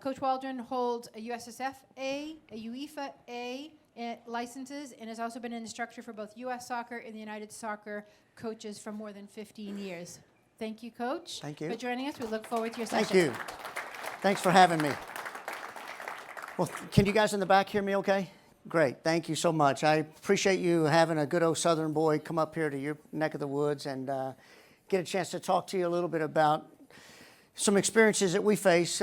Coach Waldron holds a USSF A, a UEFA A licenses, and has also been an instructor for both U.S. Soccer and the United Soccer coaches for more than 15 years. Thank you, Coach. Thank you for joining us. We look forward to your session. Thank you. Thanks for having me. Well, can you guys in the back hear me okay? Great. Thank you so much. I appreciate you having a good old Southern boy come up here to your neck of the woods and get a chance to talk to you a little bit about some experiences that we face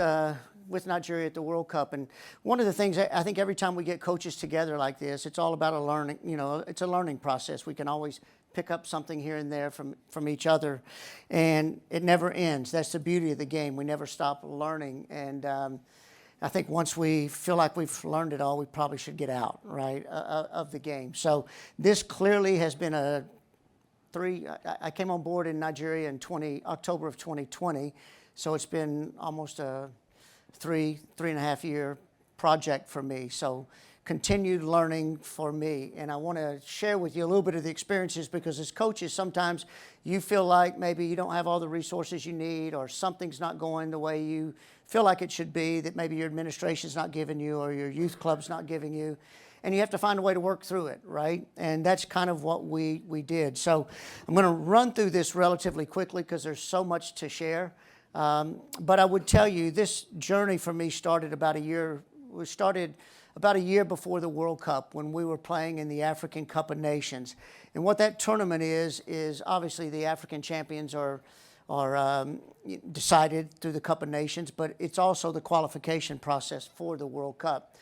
with Nigeria at the World Cup. And one of the things, I think every time we get coaches together like this, it's all about a learning, it's a learning process. We can always pick up something here and there from each other, and it never ends. That's the beauty of the game. We never stop learning. And I think once we feel like we've learned it all, we probably should get out, right, of the game. So this clearly has been I came on board in Nigeria in October of 2020, so it's been almost a three and a half year project for me. So continued learning for me. And I want to share with you a little bit of the experiences, because as coaches, sometimes you feel like maybe you don't have all the resources you need, or something's not going the way you feel like it should be, that maybe your administration's not giving you or your youth club's not giving you. And you have to find a way to work through it, right? And that's kind of what we did. So I'm going to run through this relatively quickly because there's so much to share. But I would tell you, this journey for me started about a year before the World Cup, when we were playing in the African Cup of Nations. And what that tournament is obviously the African champions are decided through the Cup of Nations, but it's also the qualification process for the World Cup.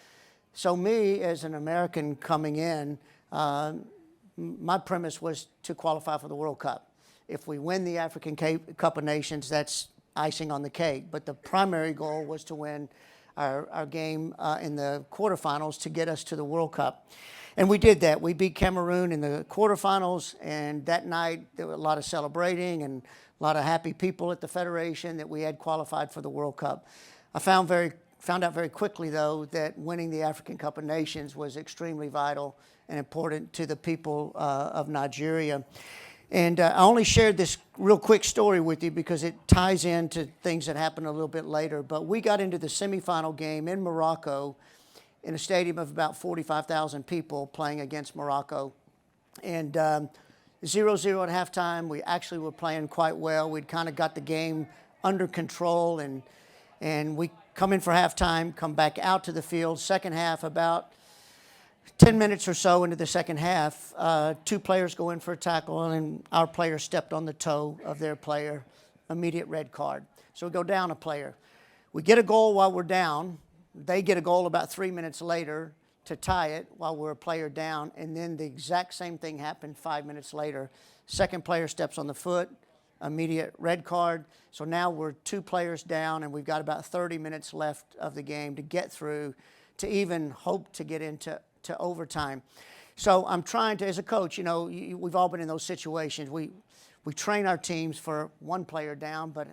So me, as an American coming in, my premise was to qualify for the World Cup. If we win the African Cup of Nations, that's icing on the cake. But the primary goal was to win our game in the quarterfinals to get us to the World Cup. And we did that. We beat Cameroon in the quarterfinals, and that night there was a lot of celebrating and a lot of happy people at the Federation that we had qualified for the World Cup. I found out very quickly, though, that winning the African Cup of Nations was extremely vital and important to the people of Nigeria. And I only shared this real quick story with you because it ties into things that happened a little bit later. But we got into the semifinal game in Morocco in a stadium of about 45,000 people playing against Morocco. And 0-0 at halftime. We actually were playing quite well. We'd kind of got the game under control. And we come in for halftime, come back out to the field. Second half, about 10 minutes or so into the second half, two players go in for a tackle, and our player stepped on the toe of their player. Immediate red card. So we go down a player. We get a goal while we're down. They get a goal about 3 minutes later to tie it while we're a player down. And then the exact same thing happened 5 minutes later. Second player steps on the foot. Immediate red card. So now we're two players down, and we've got about 30 minutes left of the game to get through, to even hope to get into overtime. So I'm trying to, as a coach, we've all been in those situations. We train our teams for one player down, but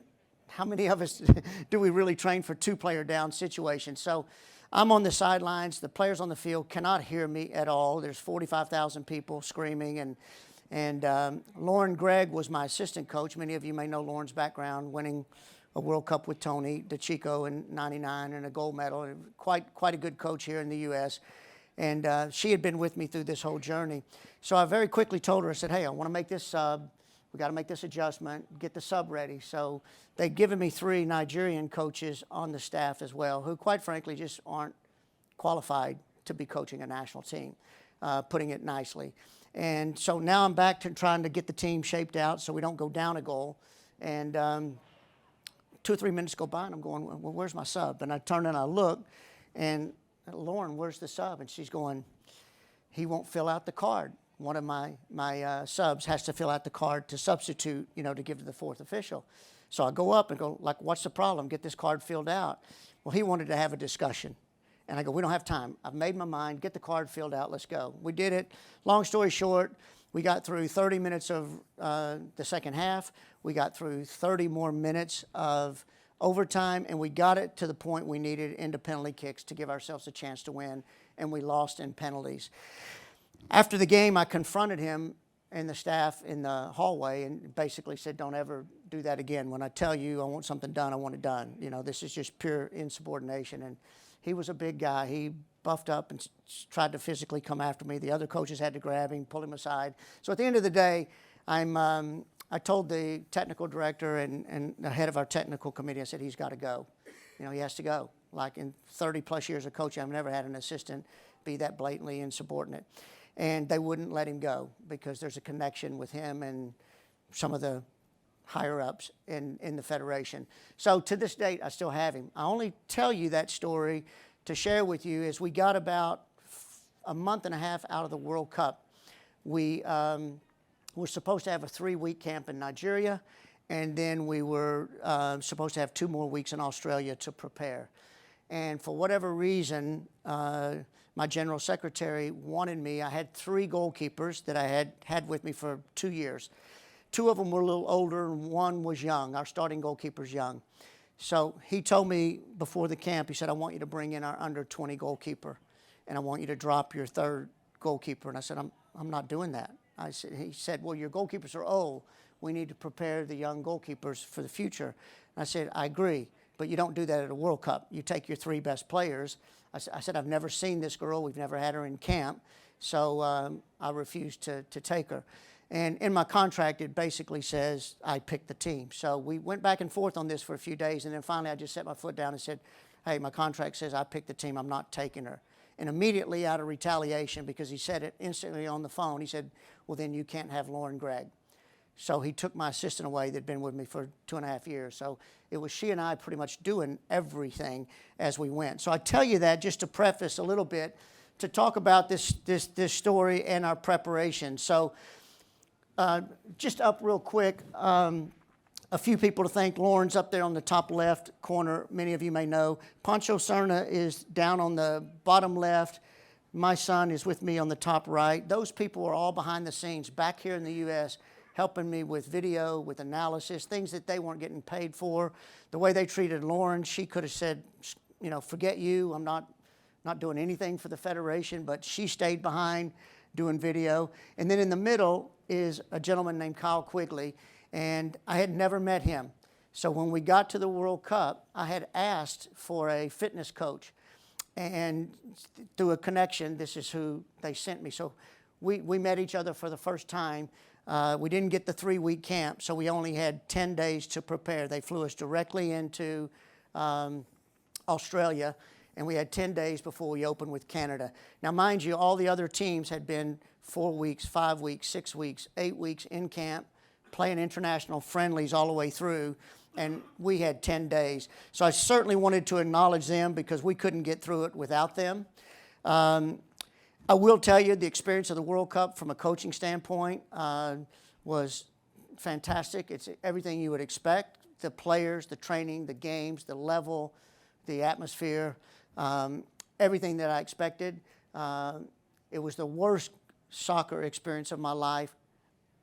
how many of us do we really train for two player down situations? So I'm on the sidelines. The players on the field cannot hear me at all. There's 45,000 people screaming, and Lauren Gregg was my assistant coach. Many of you may know Lauren's background, winning a World Cup with Tony DeChico in '99 and a gold medal. And quite a good coach here in the U.S. And she had been with me through this whole journey. So I very quickly told her, I said, hey, I want to make this sub. We got to make this adjustment, get the sub ready. So they'd given me 3 Nigerian coaches on the staff as well, who quite frankly just aren't qualified to be coaching a national team, putting it nicely. And so now I'm back to trying to get the team shaped out so we don't go down a goal. And 2 or 3 minutes go by, and I'm going, well, where's my sub? And I turn and I look, and Lauren, where's the sub? And she's going, he won't fill out the card. One of my subs has to fill out the card to substitute, to give to the 4th official. So I go up and go, like, what's the problem? Get this card filled out. Well, he wanted to have a discussion. And I go, we don't have time. I've made my mind. Get the card filled out. Let's go. We did it. Long story short, we got through 30 minutes of the second half. We got through 30 more minutes of overtime, and we got it to the point we needed into penalty kicks to give ourselves a chance to win, and we lost in penalties. After the game, I confronted him and the staff in the hallway and basically said, don't ever do that again. When I tell you I want something done, I want it done. You know, this is just pure insubordination. And he was a big guy. He buffed up and tried to physically come after me. The other coaches had to grab him, pull him aside. So at the end of the day, I told the technical director and the head of our technical committee, I said, he's got to go. You know, he has to go. Like in 30 plus years of coaching, I've never had an assistant be that blatantly insubordinate. And they wouldn't let him go because there's a connection with him and some of the higher ups in the federation. So to this date, I still have him. I only tell you that story to share with you as we got about a month and a half out of the World Cup. We were supposed to have a 3-week camp in Nigeria, and then we were supposed to have 2 more weeks in Australia to prepare. And for whatever reason, my general secretary wanted me. I had 3 goalkeepers that I had with me for 2 years. 2 of them were a little older, and 1 was young. Our starting goalkeeper's young. So he told me before the camp, he said, I want you to bring in our under 20 goalkeeper, and I want you to drop your 3rd goalkeeper. And I said, I'm not doing that. He said, well, your goalkeepers are old. We need to prepare the young goalkeepers for the future. And I said, I agree, but you don't do that at a World Cup. You take your 3 best players. I said, I've never seen this girl. We've never had her in camp. So I refused to take her. And in my contract, it basically says I pick the team. So we went back and forth on this for a few days, and then finally I just set my foot down and said, hey, my contract says I pick the team. I'm not taking her. And immediately out of retaliation, because he said it instantly on the phone, he said, well, then you can't have Lauren Gregg. So he took my assistant away that had been with me for 2.5 years. So it was she and I pretty much doing everything as we went. So I tell you that just to preface a little bit, to talk about this story and our preparation. So just up real quick, a few people to thank. Lauren's up there on the top left corner. Many of you may know. Pancho Serna is down on the bottom left. My son is with me on the top right. Those people are all behind the scenes back here in the U.S., helping me with video, with analysis, things that they weren't getting paid for. The way they treated Lauren, she could have said, you know, forget you. I'm not doing anything for the Federation, but she stayed behind doing video. And then in the middle is a gentleman named Kyle Quigley, and I had never met him. So when we got to the World Cup, I had asked for a fitness coach, and through a connection, this is who they sent me. So we met each other for the first time. We didn't get the 3-week camp, so we only had 10 days to prepare. They flew us directly into Australia, and we had 10 days before we opened with Canada. Now, mind you, all the other teams had been 4 weeks, 5 weeks, 6 weeks, 8 weeks in camp, playing international friendlies all the way through, and we had 10 days. So I certainly wanted to acknowledge them because we couldn't get through it without them. I will tell you the experience of the World Cup from a coaching standpoint was fantastic. It's everything you would expect. The players, the training, the games, the level, the atmosphere, everything that I expected. It was the worst soccer experience of my life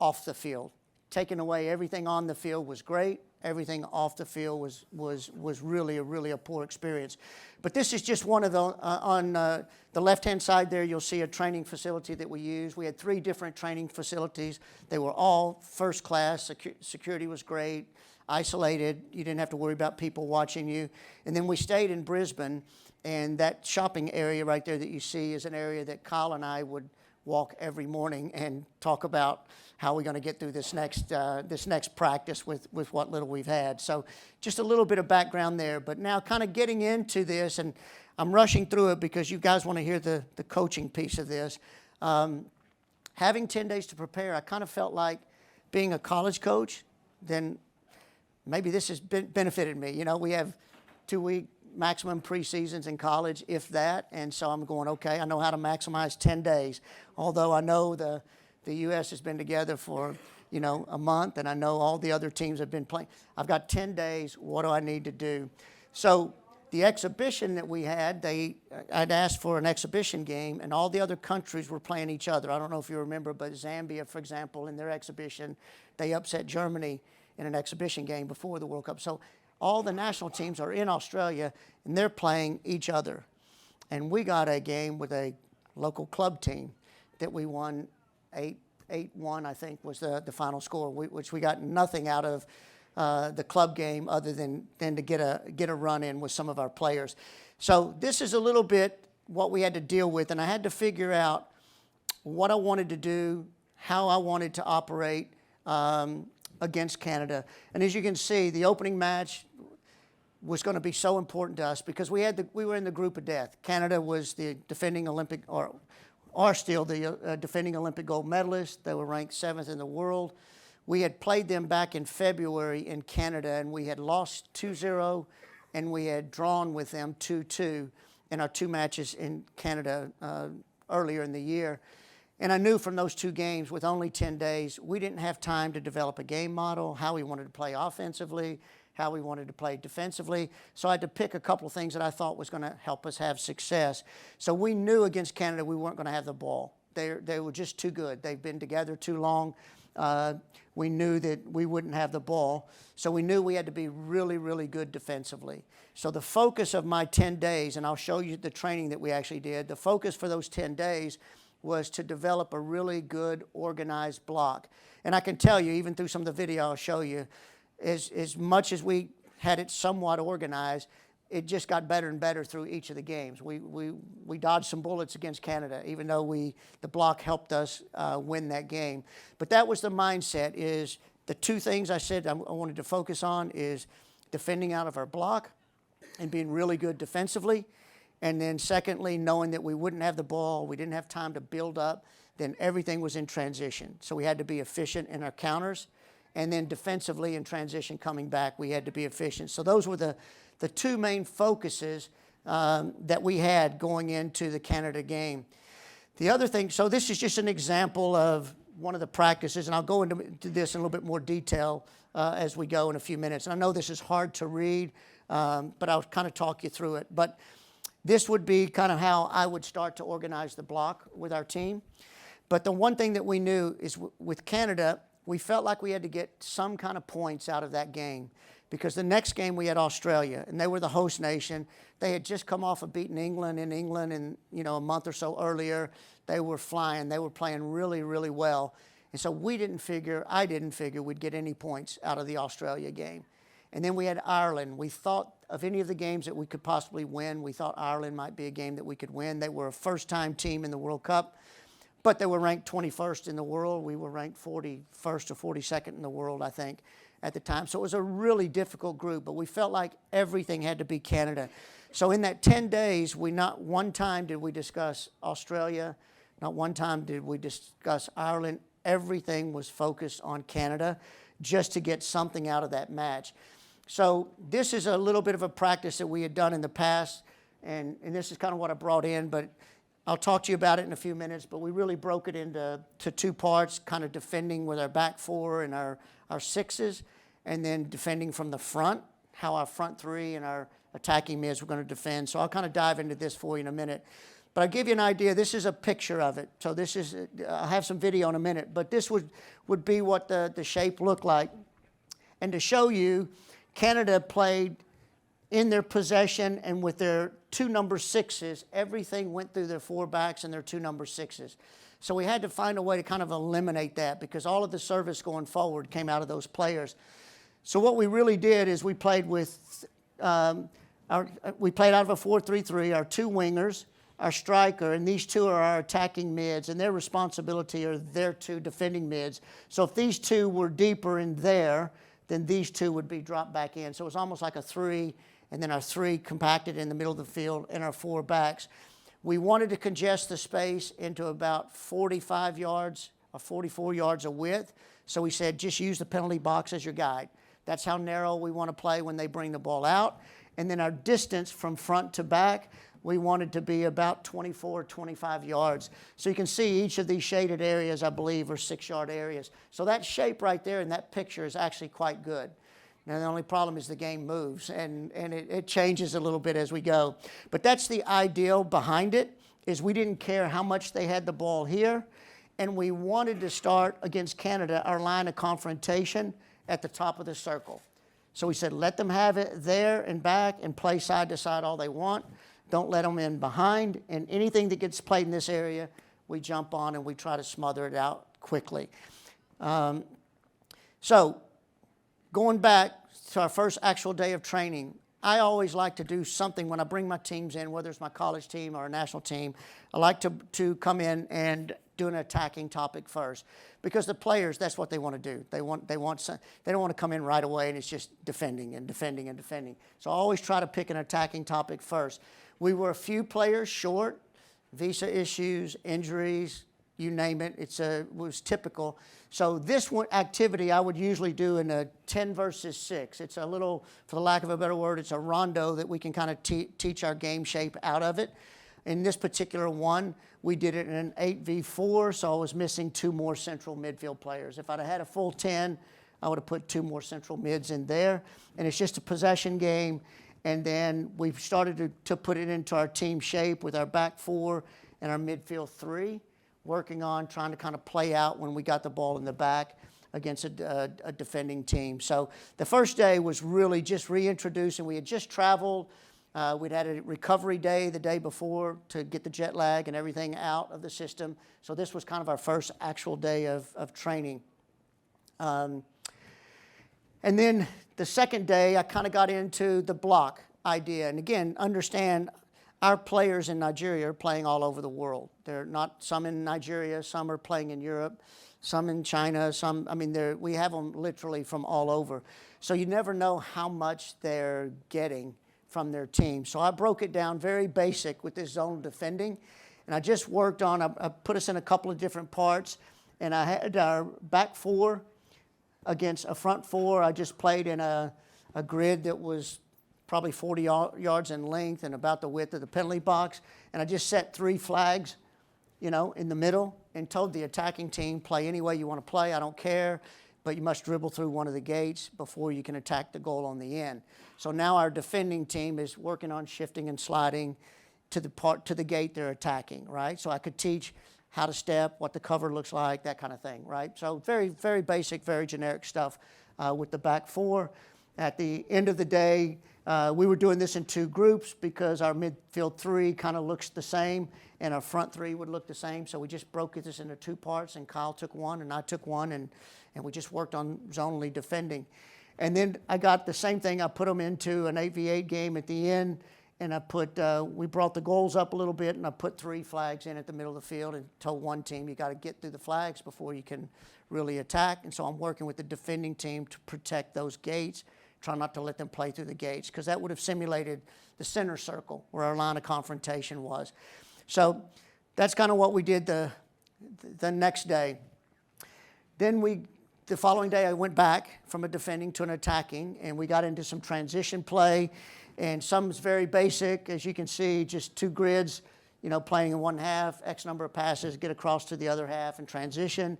off the field. Taking away everything on the field was great. Everything off the field was really a poor experience. But this is just one of the, on the left-hand side there, you'll see a training facility that we use. We had 3 different training facilities. They were all first class. Security was great, isolated. You didn't have to worry about people watching you. And then we stayed in Brisbane, and that shopping area right there that you see is an area that Kyle and I would walk every morning and talk about how we're going to get through this next practice with what little we've had. So just a little bit of background there. But now kind of getting into this, and I'm rushing through it because you guys want to hear the coaching piece of this. Having 10 days to prepare, I kind of felt like being a college coach, then maybe this has benefited me. You know, we have 2-week maximum preseasons in college, if that, and so I'm going, okay, I know how to maximize 10 days. Although I know the U.S. has been together for, you know, a month, and I know all the other teams have been playing. I've got 10 days. What do I need to do? So the exhibition that we had, I'd asked for an exhibition game, and all the other countries were playing each other. I don't know if you remember, but Zambia, for example, in their exhibition, they upset Germany in an exhibition game before the World Cup. So all the national teams are in Australia, and they're playing each other. And we got a game with a local club team that we won 8-1, I think, was the final score, which we got nothing out of the club game other than to get a run in with some of our players. So this is a little bit what we had to deal with, and I had to figure out what I wanted to do, how I wanted to operate against Canada. And as you can see, the opening match was going to be so important to us because we were in the group of death. Canada was the defending Olympic, or are still the defending Olympic gold medalists. They were ranked 7th in the world. We had played them back in February in Canada, and we had lost 2-0, and we had drawn with them 2-2 in our 2 matches in Canada earlier in the year. And I knew from those 2 games, with only 10 days, we didn't have time to develop a game model, how we wanted to play offensively, how we wanted to play defensively. So I had to pick a couple of things that I thought was going to help us have success. So we knew against Canada we weren't going to have the ball. They were just too good. They've been together too long. We knew that we wouldn't have the ball. So we knew we had to be really, really good defensively. So the focus of my 10 days, and I'll show you the training that we actually did, the focus for those 10 days was to develop a really good organized block. And I can tell you, even through some of the video I'll show you, as much as we had it somewhat organized, it just got better and better through each of the games. We dodged some bullets against Canada, even though the block helped us win that game. But that was the mindset, is the 2 things I said I wanted to focus on is defending out of our block and being really good defensively. And then secondly, knowing that we wouldn't have the ball, we didn't have time to build up, then everything was in transition. So we had to be efficient in our counters. And then defensively in transition coming back, we had to be efficient. So those were the 2 main focuses that we had going into the Canada game. The other thing, so this is just an example of one of the practices, and I'll go into this in a little bit more detail as we go in a few minutes. And I know this is hard to read, but I'll kind of talk you through it. But this would be kind of how I would start to organize the block with our team. But the one thing that we knew is with Canada, we felt like we had to get some kind of points out of that game, because the next game we had Australia, and they were the host nation. They had just come off of beating England in England, and a month or so earlier. They were flying. They were playing really, really well. And so I didn't figure we'd get any points out of the Australia game. And then we had Ireland. We thought of any of the games that we could possibly win. We thought Ireland might be a game that we could win. They were a first-time team in the World Cup. But they were ranked 21st in the world. We were ranked 41st or 42nd in the world, I think, at the time. So it was a really difficult group, but we felt like everything had to be Canada. So in that 10 days, not one time did we discuss Australia, not one time did we discuss Ireland. Everything was focused on Canada just to get something out of that match. So this is a little bit of a practice that we had done in the past, and this is kind of what I brought in, but I'll talk to you about it in a few minutes. But we really broke it into 2 parts, kind of defending with our back 4 and our 6s, and then defending from the front, how our front 3 and our attacking mids were going to defend. So I'll kind of dive into this for you in a minute. But I'll give you an idea. This is a picture of it. So this is, I'll have some video in a minute, but this would be what the shape looked like. And to show you, Canada played in their possession, and with their 2 number 6s, everything went through their 4 backs and their 2 number 6s. So we had to find a way to kind of eliminate that, because all of the service going forward came out of those players. So what we really did is we played with we played out of a 4-3-3, our 2 wingers, our striker, and these 2 are our attacking mids, and their responsibility are their 2 defending mids. So if these 2 were deeper in there, then these 2 would be dropped back in. So it was almost like a 3, and then our 3 compacted in the middle of the field, and our 4 backs. We wanted to congest the space into about 45 yards or 44 yards of width. So we said, just use the penalty box as your guide. That's how narrow we want to play when they bring the ball out. And then our distance from front to back, we wanted to be about 24, 25 yards. So you can see each of these shaded areas, I believe, are 6-yard areas. So that shape right there in that picture is actually quite good. Now, the only problem is the game moves, and it changes a little bit as we go. But that's the ideal behind it, is we didn't care how much they had the ball here, and we wanted to start against Canada our line of confrontation at the top of the circle. So we said, let them have it there and back and play side to side all they want. Don't let them in behind, and anything that gets played in this area, we jump on and we try to smother it out quickly. So going back to our first actual day of training, I always like to do something when I bring my teams in, whether it's my college team or a national team. I like to come in and do an attacking topic first, because the players, that's what they want to do. They don't want to come in right away and it's just defending and defending and defending. So I always try to pick an attacking topic first. We were a few players short, visa issues, injuries, you name it. It was typical. So this activity I would usually do in a 10 versus 6. It's a little, for the lack of a better word, it's a rondo that we can kind of teach our game shape out of it. In this particular one, we did it in an 8v4, so I was missing 2 more central midfield players. If I'd have had a full 10, I would have put 2 more central mids in there. And it's just a possession game. And then we've started to put it into our team shape with our back 4 and our midfield 3. Working on trying to kind of play out when we got the ball in the back against a defending team. So the first day was really just reintroducing. We had just traveled. We'd had a recovery day the day before to get the jet lag and everything out of the system. So this was kind of our first actual day of training. And then the second day, I kind of got into the block idea. And again, understand, our players in Nigeria are playing all over the world. They're not, some in Nigeria, some are playing in Europe, some in China, we have them literally from all over. So you never know how much they're getting from their team. So I broke it down very basic with this zone defending. And I just worked on, I put us in a couple of different parts. And I had our back 4 against a front 4. I just played in a grid that was probably 40 yards in length and about the width of the penalty box. And I just set 3 flags, in the middle, and told the attacking team, play any way you want to play, I don't care, but you must dribble through one of the gates before you can attack the goal on the end. So now our defending team is working on shifting and sliding to the gate they're attacking, right? So I could teach how to step, what the cover looks like, that kind of thing, right? So very, very basic, very generic stuff with the back 4. At the end of the day, we were doing this in 2 groups because our midfield 3 kind of looks the same and our front 3 would look the same. So we just broke this into 2 parts, and Kyle took one and I took one, and we just worked on zonally defending. And then I got the same thing. I put them into an 8v8 game at the end, and we brought the goals up a little bit, and I put 3 flags in at the middle of the field and told one team, you got to get through the flags before you can really attack. And so I'm working with the defending team to protect those gates. Try not to let them play through the gates, because that would have simulated the center circle where our line of confrontation was. So that's kind of what we did the next day. Then the following day, I went back from a defending to an attacking, and we got into some transition play, and some's very basic, as you can see, just 2 grids, playing in one half, X number of passes, get across to the other half and transition.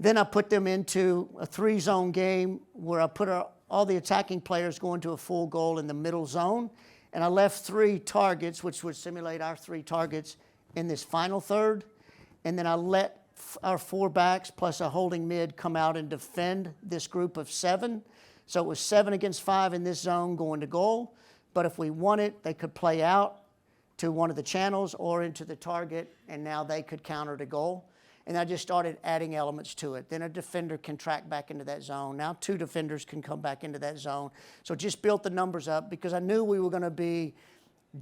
Then I put them into a 3-zone game where I put all the attacking players going to a full goal in the middle zone. And I left 3 targets, which would simulate our 3 targets in this final third. And then I let our 4 backs plus a holding mid come out and defend this group of 7. So it was 7 against 5 in this zone going to goal. But if we won it, they could play out to one of the channels or into the target, and now they could counter to goal. And I just started adding elements to it. Then a defender can track back into that zone. Now 2 defenders can come back into that zone. So just built the numbers up because I knew we were going to be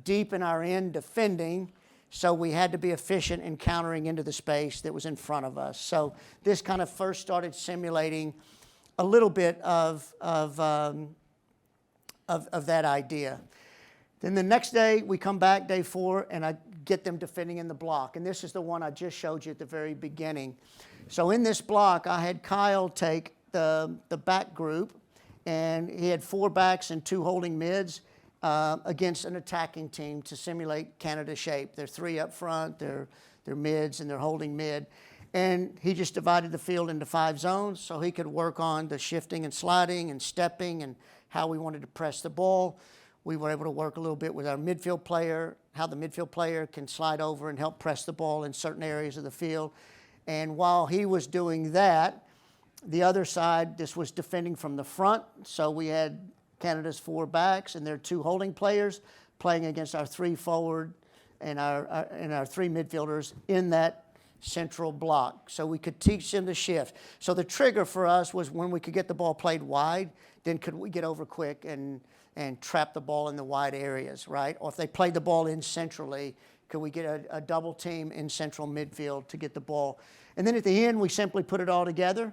deep in our end defending, so we had to be efficient in countering into the space that was in front of us. So this kind of first started simulating a little bit of that idea. Then the next day, we come back, day 4, and I get them defending in the block. And this is the one I just showed you at the very beginning. So in this block, I had Kyle take the back group, and he had 4 backs and 2 holding mids against an attacking team to simulate Canada shape. They're 3 up front, they're mids, and they're holding mid. And he just divided the field into 5 zones so he could work on the shifting and sliding and stepping and how we wanted to press the ball. We were able to work a little bit with our midfield player, how the midfield player can slide over and help press the ball in certain areas of the field. And while he was doing that, the other side, this was defending from the front. So we had Canada's 4 backs and their 2 holding players playing against our 3 forward and our 3 midfielders in that central block. So we could teach them to shift. So the trigger for us was when we could get the ball played wide, then could we get over quick and trap the ball in the wide areas, right? Or if they played the ball in centrally, could we get a double team in central midfield to get the ball? And then at the end, we simply put it all together.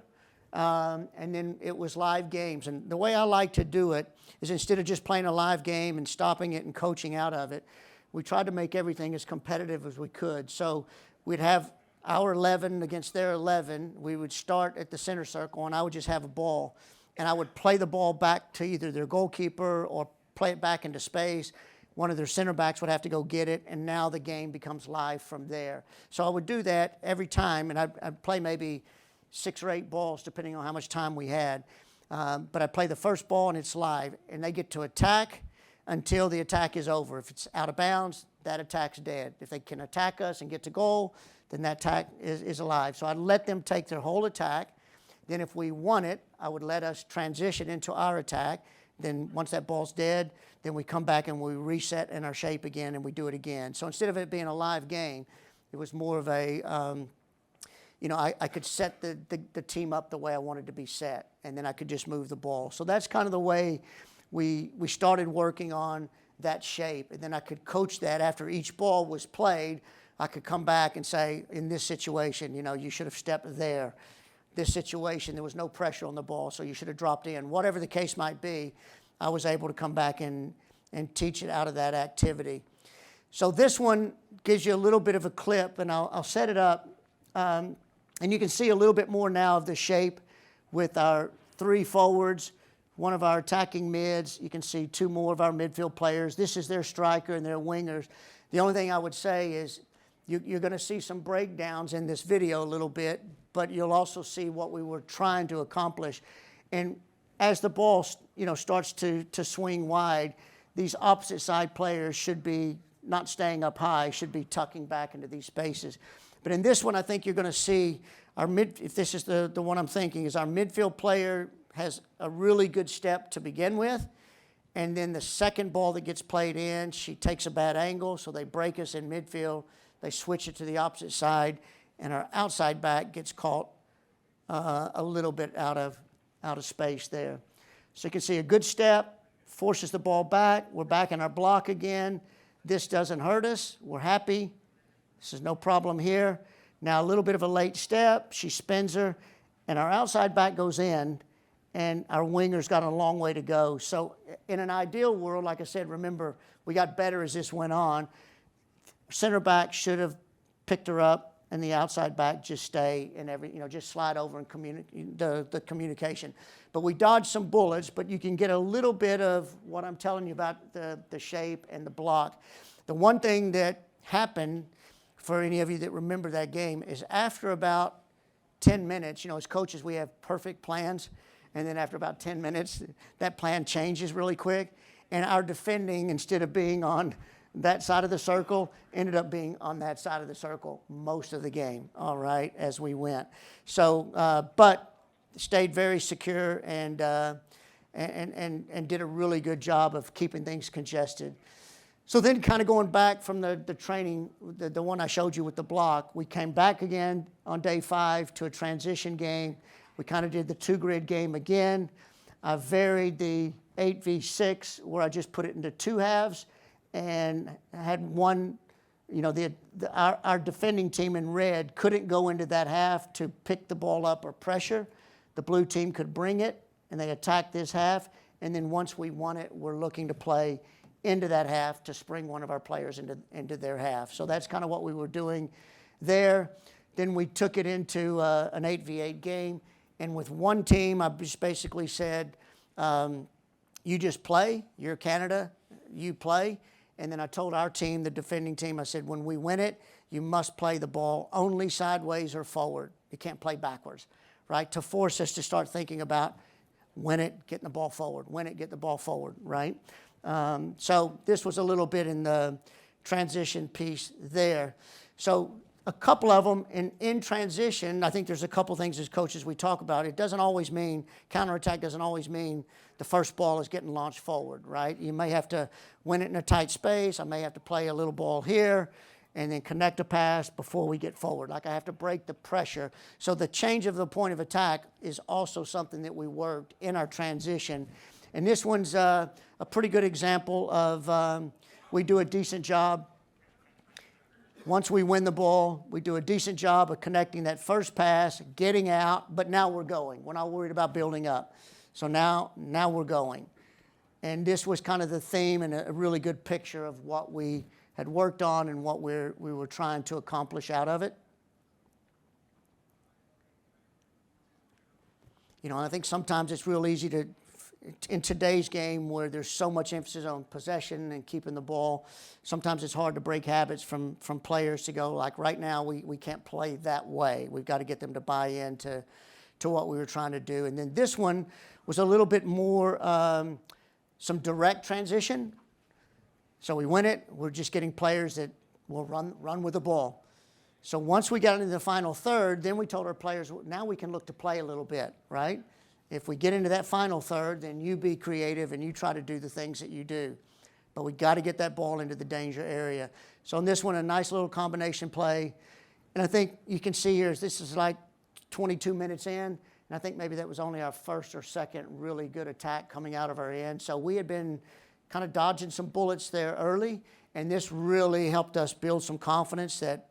And then it was live games. And the way I like to do it is instead of just playing a live game and stopping it and coaching out of it, we tried to make everything as competitive as we could. So we'd have our 11 against their 11. We would start at the center circle, and I would just have a ball. And I would play the ball back to either their goalkeeper or play it back into space. One of their center backs would have to go get it, and now the game becomes live from there. So I would do that every time, and I'd play maybe 6 or 8 balls, depending on how much time we had. But I play the first ball, and it's live, and they get to attack until the attack is over. If it's out of bounds, that attack's dead. If they can attack us and get to goal, then that attack is alive. So I'd let them take their whole attack. Then if we won it, I would let us transition into our attack. Then once that ball's dead, then we come back and we reset in our shape again, and we do it again. So instead of it being a live game, it was more of a, I could set the team up the way I wanted to be set, and then I could just move the ball. So that's kind of the way we started working on that shape. And then I could coach that after each ball was played. I could come back and say, in this situation, you should have stepped there. This situation, there was no pressure on the ball, so you should have dropped in. Whatever the case might be, I was able to come back and teach it out of that activity. So this one gives you a little bit of a clip, and I'll set it up. And you can see a little bit more now of the shape with our 3 forwards, one of our attacking mids. You can see 2 more of our midfield players. This is their striker and their wingers. The only thing I would say is you're going to see some breakdowns in this video a little bit, but you'll also see what we were trying to accomplish. And as the ball starts to swing wide, these opposite side players should be not staying up high, should be tucking back into these spaces. But in this one, I think you're going to see if this is the one I'm thinking, is our midfield player has a really good step to begin with. And then the second ball that gets played in, she takes a bad angle, so they break us in midfield. They switch it to the opposite side, and our outside back gets caught a little bit out of space there. So you can see a good step, forces the ball back. We're back in our block again. This doesn't hurt us. We're happy. This is no problem here. Now a little bit of a late step. She spins her, and our outside back goes in, and our winger's got a long way to go. So in an ideal world, like I said, remember, we got better as this went on. Center back should have picked her up, and the outside back just stay and just slide over and the communication. But we dodged some bullets, but you can get a little bit of what I'm telling you about the shape and the block. The one thing that happened, for any of you that remember that game, is after about 10 minutes, as coaches, we have perfect plans. And then after about 10 minutes, that plan changes really quick. And our defending, instead of being on that side of the circle, ended up being on that side of the circle most of the game, all right, as we went. So, but stayed very secure and did a really good job of keeping things congested. So then kind of going back from the training, the one I showed you with the block, we came back again on day 5 to a transition game. We kind of did the 2-grid game again. I varied the 8v6 where I just put it into 2 halves and had one, our defending team in red couldn't go into that half to pick the ball up or pressure. The blue team could bring it, and they attacked this half. And then once we won it, we're looking to play into that half to spring one of our players into their half. So that's kind of what we were doing there. Then we took it into an 8v8 game. And with one team, I just basically said, you just play. You're Canada. You play. And then I told our team, the defending team, I said, when we win it, you must play the ball only sideways or forward. You can't play backwards, right? To force us to start thinking about win it, getting the ball forward, win it, get the ball forward, right? So this was a little bit in the transition piece there. So a couple of them in transition, I think there's a couple things as coaches we talk about. It doesn't always mean, counterattack doesn't always mean the first ball is getting launched forward, right? You may have to win it in a tight space. I may have to play a little ball here, and then connect a pass before we get forward. Like I have to break the pressure. So the change of the point of attack is also something that we worked in our transition. And this one's a pretty good example of we do a decent job. Once we win the ball, we do a decent job of connecting that first pass, getting out, but now we're going. We're not worried about building up. So now we're going. And this was kind of the theme and a really good picture of what we had worked on and what we were trying to accomplish out of it. You know, I think sometimes it's real easy to, in today's game where there's so much emphasis on possession and keeping the ball, sometimes it's hard to break habits from players to go, like right now we can't play that way. We've got to get them to buy in to what we were trying to do. And then this one was a little bit more some direct transition. So we win it. We're just getting players that will run with the ball. So once we got into the final third, then we told our players, now we can look to play a little bit, right? If we get into that final third, then you be creative and you try to do the things that you do. But we got to get that ball into the danger area. So on this one, a nice little combination play. And I think you can see here, this is like 22 minutes in. And I think maybe that was only our first or second really good attack coming out of our end. So we had been kind of dodging some bullets there early. And this really helped us build some confidence that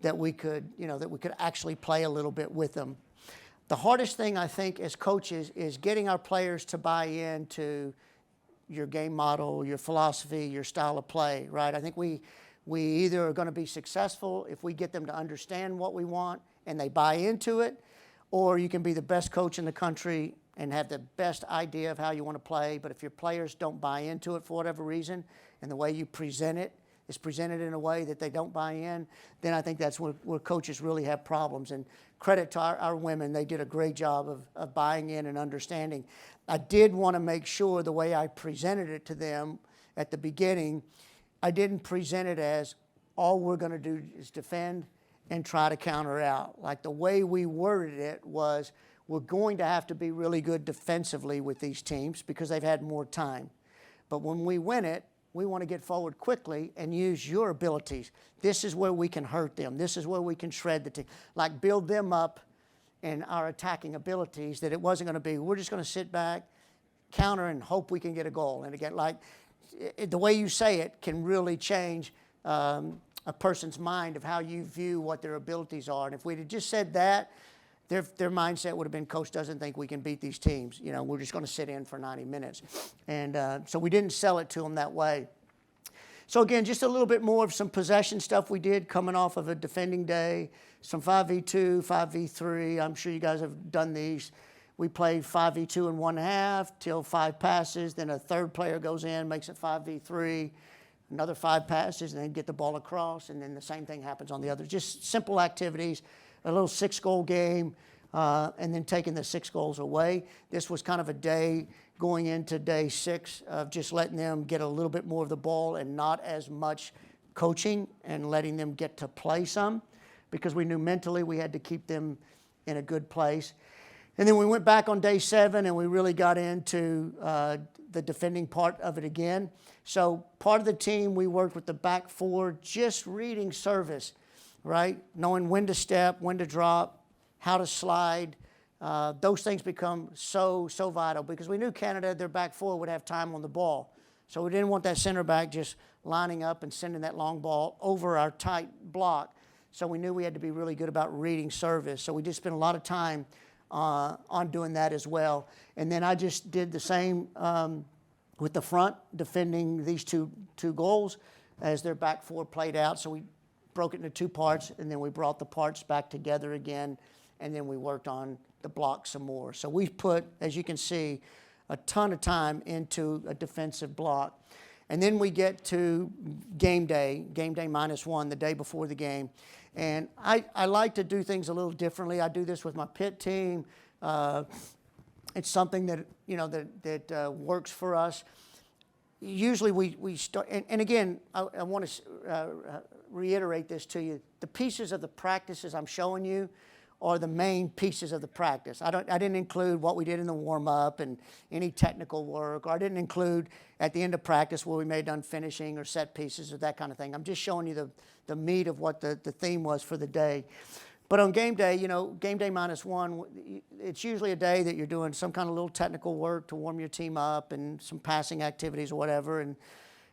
we could, that we could actually play a little bit with them. The hardest thing, I think, as coaches is getting our players to buy into your game model, your philosophy, your style of play, right? I think we either are going to be successful if we get them to understand what we want and they buy into it, or you can be the best coach in the country and have the best idea of how you want to play, but if your players don't buy into it for whatever reason and the way you present it is presented in a way that they don't buy in, then I think that's where coaches really have problems. And credit to our women, they did a great job of buying in and understanding. I did want to make sure the way I presented it to them at the beginning, I didn't present it as all we're going to do is defend and try to counter out. Like the way we worded it was, we're going to have to be really good defensively with these teams because they've had more time. But when we win it, we want to get forward quickly and use your abilities. This is where we can hurt them. This is where we can shred the team. Like build them up in our attacking abilities, that it wasn't going to be, we're just going to sit back, counter, and hope we can get a goal. And again, like the way you say it can really change a person's mind of how you view what their abilities are. And if we'd have just said that, their mindset would have been, coach doesn't think we can beat these teams. We're just going to sit in for 90 minutes. And so we didn't sell it to them that way. So again, just a little bit more of some possession stuff we did coming off of a defending day, some 5v2, 5v3. I'm sure you guys have done these. We played 5v2 in 1/2 till 5 passes. Then a third player goes in, makes it 5v3. Another 5 passes, and then get the ball across. And then the same thing happens on the other. Just simple activities. A little 6-goal game, and then taking the 6 goals away. This was kind of a day going into day 6 of just letting them get a little bit more of the ball and not as much coaching and letting them get to play some, because we knew mentally we had to keep them in a good place. And then we went back on day 7 and we really got into the defending part of it again. So part of the team, we worked with the back 4, just reading service, right? Knowing when to step, when to drop, how to slide. Those things become so vital, because we knew Canada, their back 4 would have time on the ball. So we didn't want that center back just lining up and sending that long ball over our tight block. So we knew we had to be really good about reading service. So we just spent a lot of time on doing that as well. And then I just did the same with the front, defending these two goals as their back 4 played out. So we broke it into 2 parts, and then we brought the parts back together again, and then we worked on the block some more. So we put, as you can see, a ton of time into a defensive block. And then we get to game day -1, the day before the game. And I like to do things a little differently. I do this with my pit team. It's something that, that works for us. Usually we start, and again, I want to reiterate this to you. The pieces of the practices I'm showing you are the main pieces of the practice. I didn't include what we did in the warm-up and any technical work, or I didn't include at the end of practice where we may have done finishing or set pieces or that kind of thing. I'm just showing you the meat of what the theme was for the day. But on game day, game day -1, it's usually a day that you're doing some kind of little technical work to warm your team up and some passing activities or whatever, and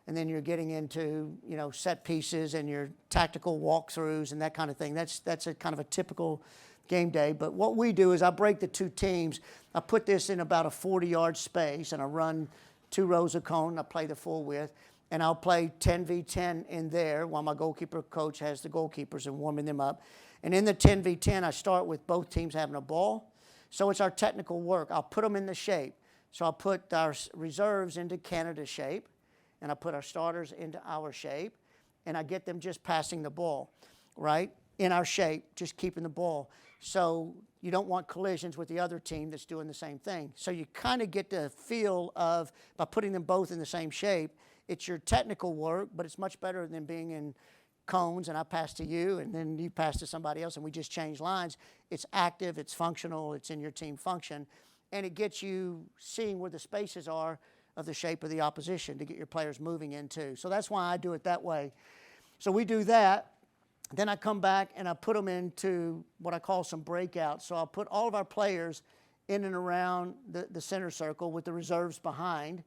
then you're getting into, set pieces and your tactical walkthroughs and that kind of thing. That's a kind of a typical game day. But what we do is I break the two teams. I put this in about a 40-yard space, and I run 2 rows of cone. I play the full width, and I'll play 10v10 in there while my goalkeeper coach has the goalkeepers and warming them up. And in the 10v10, I start with both teams having a ball. So it's our technical work. I'll put them in the shape. So I'll put our reserves into Canada shape, and I put our starters into our shape, and I get them just passing the ball, right? In our shape, just keeping the ball. So you don't want collisions with the other team that's doing the same thing. So you kind of get the feel of, by putting them both in the same shape, it's your technical work, but it's much better than being in cones and I pass to you and then you pass to somebody else and we just change lines. It's active, it's functional, it's in your team function, and it gets you seeing where the spaces are of the shape of the opposition to get your players moving into. So that's why I do it that way. So we do that. Then I come back and I put them into what I call some breakouts. So I'll put all of our players in and around the center circle with the reserves behind,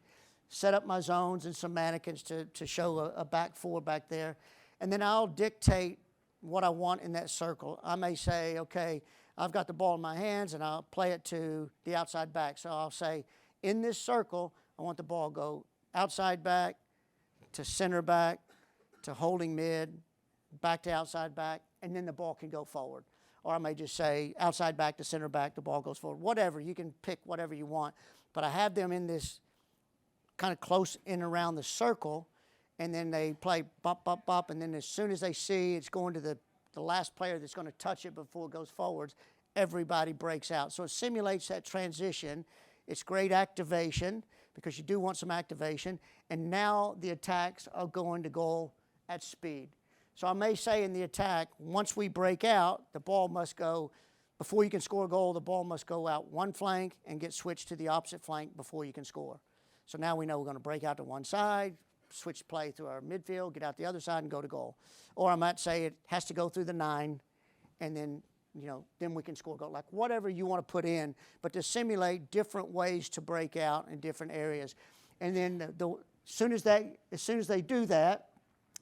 set up my zones and some mannequins to show a back four back there. And then I'll dictate what I want in that circle. I may say, okay, I've got the ball in my hands and I'll play it to the outside back. So I'll say, in this circle, I want the ball go outside back to center back to holding mid, back to outside back, and then the ball can go forward. Or I may just say outside back to center back, the ball goes forward. Whatever, you can pick whatever you want. But I have them in this kind of close in around the circle, and then they play bop, bop, bop, and then as soon as they see it's going to the last player that's going to touch it before it goes forwards, everybody breaks out. So it simulates that transition. It's great activation because you do want some activation, and now the attacks are going to goal at speed. So I may say in the attack, once we break out, the ball must go, before you can score a goal, the ball must go out one flank and get switched to the opposite flank before you can score. So now we know we're going to break out to one side, switch play through our midfield, get out the other side and go to goal. Or I might say it has to go through the 9, and then, then we can score a goal. Like whatever you want to put in, but to simulate different ways to break out in different areas. And then as soon as they do that,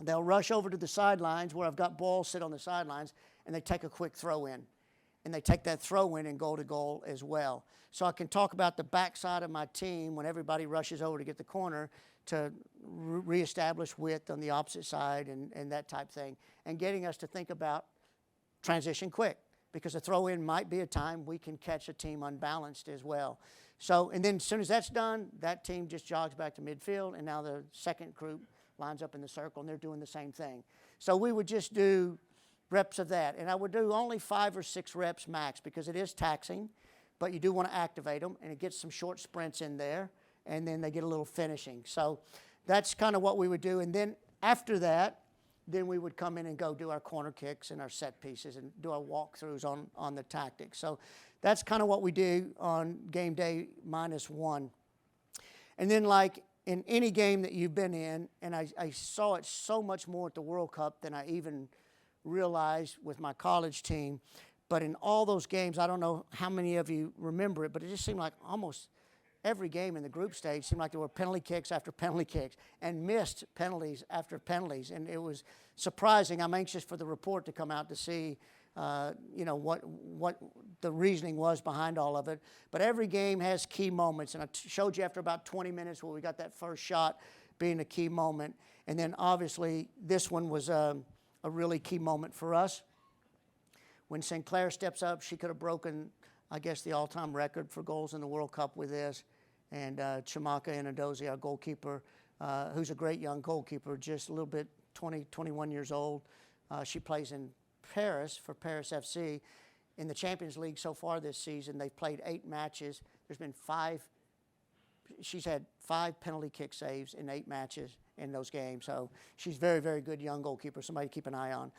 they'll rush over to the sidelines where I've got balls sit on the sidelines, and they take a quick throw in. And they take that throw in and goal to goal as well. So I can talk about the backside of my team when everybody rushes over to get the corner to reestablish width on the opposite side and that type thing. And getting us to think about transition quick, because a throw in might be a time we can catch a team unbalanced as well. So, and then as soon as that's done, that team just jogs back to midfield, and now the second group lines up in the circle, and they're doing the same thing. So we would just do reps of that. And I would do only 5 or 6 reps max because it is taxing, but you do want to activate them, and it gets some short sprints in there, and then they get a little finishing. So that's kind of what we would do. And then after that, then we would come in and go do our corner kicks and our set pieces and do our walkthroughs on the tactics. So that's kind of what we do on game day -1. And then like in any game that you've been in, and I saw it so much more at the World Cup than I even realized with my college team, but in all those games, I don't know how many of you remember it, but it just seemed like almost every game in the group stage seemed like there were penalty kicks after penalty kicks and missed penalties after penalties, and it was surprising. I'm anxious for the report to come out to see what the reasoning was behind all of it. But every game has key moments, and I showed you after about 20 minutes where we got that first shot being a key moment. And then obviously this one was a really key moment for us. When Sinclair steps up, she could have broken, I guess, the all-time record for goals in the World Cup with this. And Chimaka Inadozie, our goalkeeper, who's a great young goalkeeper, just a little bit 20, 21 years old. She plays in Paris for Paris FC. In the Champions League so far this season, they've played 8 matches. There's been 5. She's had 5 penalty kick saves in 8 matches in those games. So she's very, very good young goalkeeper, somebody to keep an eye on.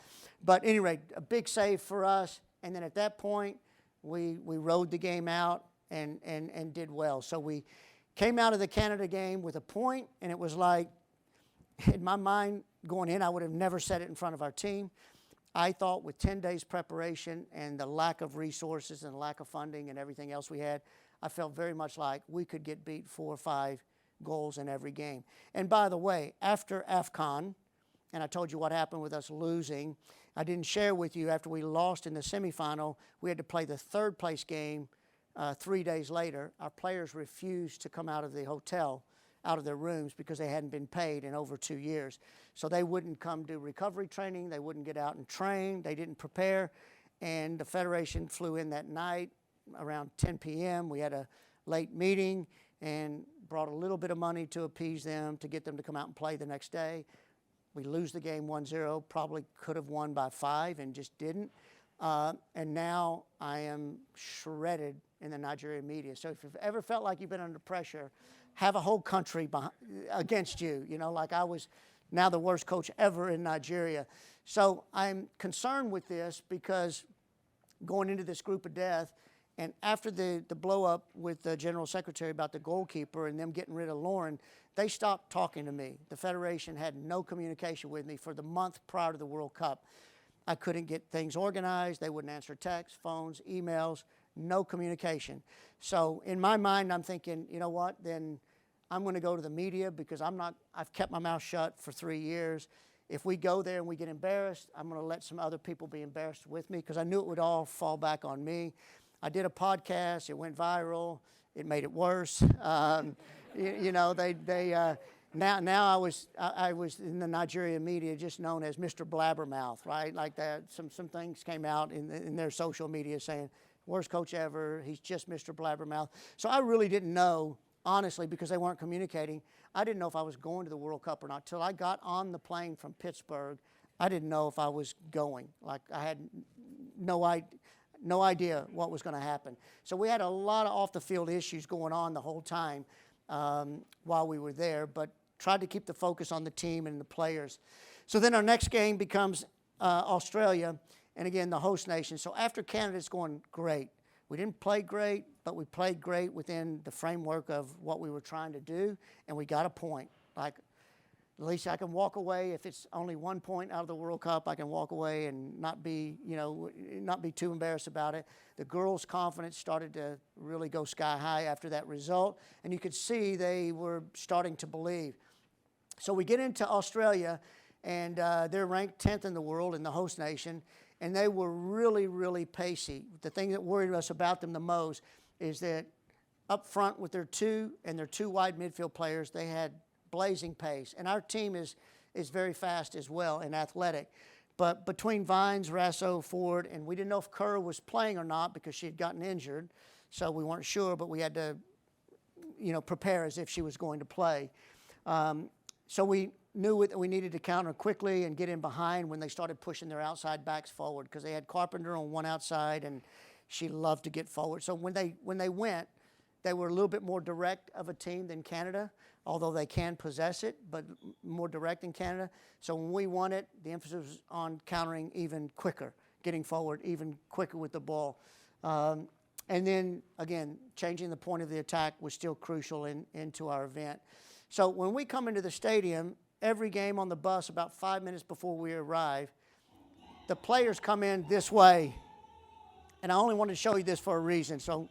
But at any rate, a big save for us. And then at that point, we rode the game out and did well. So we came out of the Canada game with a point, and it was like, in my mind going in, I would have never said it in front of our team. I thought with 10 days preparation and the lack of resources and the lack of funding and everything else we had, I felt very much like we could get beat 4 or 5 goals in every game. And by the way, after AFCON, and I told you what happened with us losing, I didn't share with you after we lost in the semifinal, we had to play the third place game 3 days later. Our players refused to come out of the hotel, out of their rooms, because they hadn't been paid in over 2 years. So they wouldn't come do recovery training, they wouldn't get out and train, they didn't prepare, and the Federation flew in that night around 10 p.m. We had a late meeting and brought a little bit of money to appease them, to get them to come out and play the next day. We lose the game 1-0, probably could have won by 5 and just didn't. And now I am shredded in the Nigerian media. So if you've ever felt like you've been under pressure, have a whole country against you, you know, like I was now the worst coach ever in Nigeria. So I'm concerned with this because going into this group of death, and after the blow up with the General Secretary about the goalkeeper and them getting rid of Lauren, they stopped talking to me. The Federation had no communication with me for the month prior to the World Cup. I couldn't get things organized. They wouldn't answer texts, phones, emails, no communication. So in my mind, I'm thinking, you know what, then I'm going to go to the media because I've kept my mouth shut for 3 years. If we go there and we get embarrassed, I'm going to let some other people be embarrassed with me because I knew it would all fall back on me. I did a podcast. It went viral. It made it worse. You know, now I was in the Nigerian media just known as Mr. Blabbermouth, right? Like that. Some things came out in their social media saying, worst coach ever. He's just Mr. Blabbermouth. So I really didn't know, honestly, because they weren't communicating. I didn't know if I was going to the World Cup or not. Till I got on the plane from Pittsburgh, I didn't know if I was going. Like I had no idea what was going to happen. So we had a lot of off-the-field issues going on the whole time while we were there, but tried to keep the focus on the team and the players. So then our next game becomes Australia, and again, the host nation. So after Canada, it's going great. We didn't play great, but we played great within the framework of what we were trying to do, and we got a point. Like, at least I can walk away. If it's only 1 point out of the World Cup, I can walk away and not be too embarrassed about it. The girls' confidence started to really go sky high after that result, and you could see they were starting to believe. So we get into Australia, and they're ranked 10th in the world in the host nation, and they were really, really pacey. The thing that worried us about them the most is that up front with their two wide midfield players, they had blazing pace. And our team is very fast as well and athletic. But between Vines, Rasso, Ford, and we didn't know if Kerr was playing or not because she had gotten injured, so we weren't sure, but we had to, prepare as if she was going to play. So we knew that we needed to counter quickly and get in behind when they started pushing their outside backs forward because they had Carpenter on one outside and she loved to get forward. So when they went, they were a little bit more direct of a team than Canada, although they can possess it, but more direct than Canada. So when we won it, the emphasis was on countering even quicker, getting forward even quicker with the ball. And then, again, changing the point of the attack was still crucial into our event. So when we come into the stadium, every game on the bus, about 5 minutes before we arrive, the players come in this way. And I only wanted to show you this for a reason. So